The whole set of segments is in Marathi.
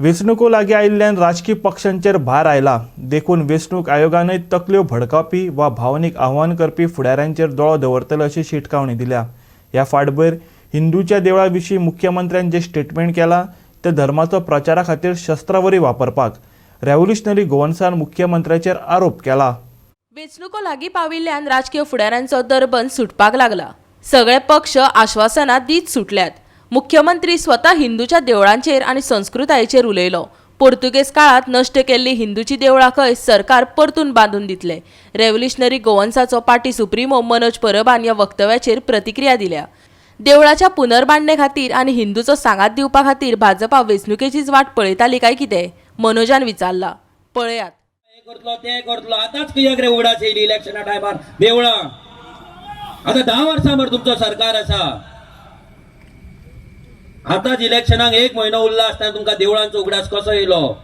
वेंचणुको लागीं आयिल्ल्यान राजकीय पक्षांचेर भार आयला देखून वेंचणूक आयोगानय तकल्यो भडकावपी वा भावनीक आव्हान करपी फुडाऱ्यांचेर दोळो दवरतलो अशी शिटकावणी दिल्या। ह्या फाटभर हिंदूच्या देवळा विशीं मुख्यमंत्र्यान जे स्टेटमेंट केला ते धर्माचो प्रचारा खातीर शस्त्रावरी वापरपाक रेव्होल्युशनरी गोवन्सान मुख्यमंत्र्याचेर आरोप केला। वेंचणुको लागीं पाविल्ल्यान राजकीय फुडाऱ्यांचो दरबंद सुटपाक लागला। सगळे पक्ष आश्वासनां दीत सुटल्यात। मुख्यमंत्री स्वता हिंदूच्या देवळांचेर आनी संस्कृतायेचेर उलयलो। पोर्तुगेज काळात नश्ट केल्ली हिंदूची देवळां खंय सरकार परतून बांदून दितले। रेव्होल्युशनरी गोवन्साचो पार्टी सुप्रीमो मनोज परबान ह्या वक्तव्याचेर प्रतिक्रिया दिल्या। देवळाच्या पुनर्बांधणे खातीर आनी हिंदूचो सांगात दिवपा खातीर भाजपा वेंचणुकेचीच वाट पळयताली काय कितें मनोजान विचारला। पळयात। ते करतलो आताच कित्याक रे उगडास येयली इलेक्शना टायमार देवळां आता 10 वर्सां भर तुमचो सरकार आसा। आताच इलेक्शनाक 1 म्हयनो उरला आसतना तुमकां देवळांचो उगडास कसो येयलो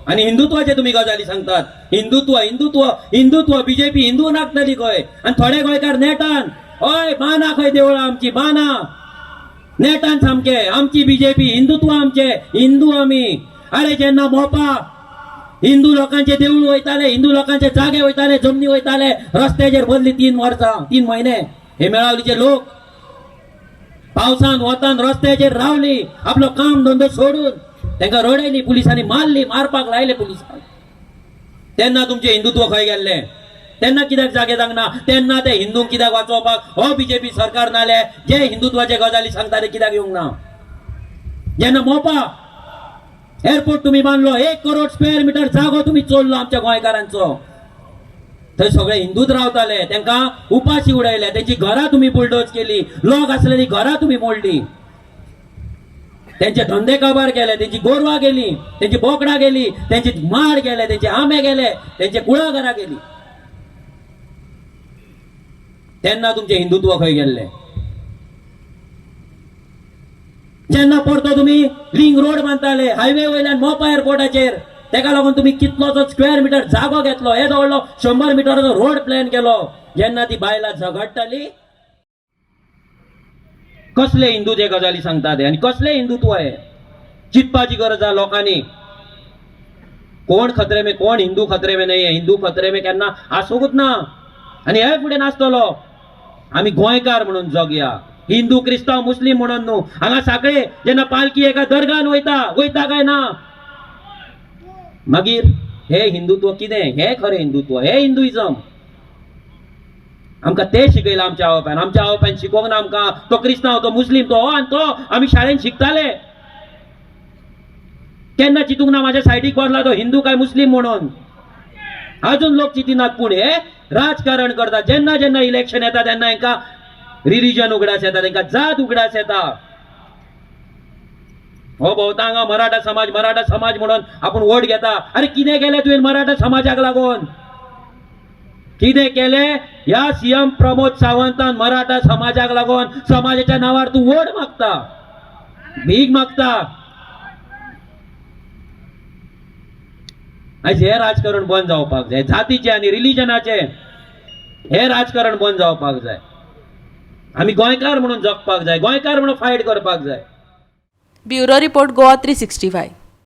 आनी हिंदुत्वाचे तुम्ही गजाली सांगतात। हिंदुत्व हिंदुत्व हिंदुत्व बीजेपी हिंदू नाकतली खंय आनी थोडे गोंयकार नेटान ओय बाना खंय देवळां आमची बाना नेटान सामके आमची बीजेपी हिंदुत्व आमचे हिंदू आमी। अरे जेन्ना मोपा हिंदू लोकांचे देऊळ वयताले हिंदू लोकांचे जागे वयताले जमनी वयताले रस्त्याचेर बदली 3 वर्सां 3 महिने हे मेळावलीचे लोक पावसान वतान रस्त्याचेर रावली आपलो काम धंदो सोडून तांकां रडयली पुलिसांनी मारली मारपाक लायले पुलिसांक। तेन्ना तुमचे हिंदुत्व खंय गेल्ले तेन्ना कित्याक जागे जागना तेन्ना ते हिंदूंक कित्याक वाचोवपाक हो बीजेपी सरकार नाले जे हिंदुत्वाचे गजाली सांगता ते कित्याक येवंक ना। जेन्ना मोपा एअरपोर्ट तुम्ही बांधलो 1 करोड स्क्वेअर मीटर जागो तुम्ही चोरलो आमच्या गोंयकारांचो थंय सगळे हिंदूच रावताले तांकां उपाशी उडयले त्यांची घरां तुम्ही बुलडोज केली लोक आसलेली घरां तुम्ही मोडली त्यांचे धंदे काबार केले त्यांची गोरवां गेली त्यांची बोकडां गेली त्यांची माड गेले त्यांचे आंबे गेले त्यांचे कुळागरां गेली। तेन्ना तुमचे हिंदुत्व खंय गेल्ले जेन्ना परतो तुम्ही रिंग रोड बांदताले हायवे वयल्यान मोपा एअरपोर्टाचेर तेका लागून तुम्ही कितलोसो स्क्वेअर मीटर जागो घेतलो हे जवळलो 100 मिटराचो रोड प्लॅन केलो जेन्ना ती बायलां झगडटाली कसले हिंदूचे गजाली सांगतात आणि कसले हिंदुत्व आहे चिंतपाची गरज आहे लोकांनी। कोण खतरे में कोण हिंदू खतरे में नाही हिंदू खतरे में केन्ना आसूंकूच ना आणि हे फुडें नासतलो। आमी गोंयकार म्हणून जगया हिंदू क्रिस्ताव मुस्लिम म्हणून न्हू हांगा सगळे जेन्ना पालखी एका दर्गान वयता काय ना मागीर हे हिंदुत्व कितें हे खरें हिंदुत्व हे हिंदुइजम आमकां ते शिकयला आमच्या आवपान शिकोवंक ना आमकां तो क्रिस्ताव तो मुस्लिम तो आनी तो आमी शाळेन शिकताले केन्ना चिंतूंक ना म्हाज्या सायडीक बसला तो हिंदू काय मुस्लिम म्हणून अजून लोक चिंतिनात पूण हे राजकारण करता जेन्ना जेन्ना इलेक्शन येता तेन्ना हांकां रिलीजन उगडास येता तांकां जात उगडास येता। हो भोवता हांगा मराठा समाज म्हणून आपण वोट घेता अरे कितें केलें तुवें मराठा समाजाक लागून कितें केलें ह्या सीएम प्रमोद सावंतान मराठा समाजाक लागून समाजाच्या नावार तू वोट मागता भीक मागता। आयज हे राजकारण बंद जावपाक जाय जातीचे आनी रिलीजनाचे हे राजकारण बंद जावपाक जाय। आमी गोंयकार म्हणून जगपाक जाय गोंयकार म्हणून फायट करपाक जाय। Bureau report Goa 365।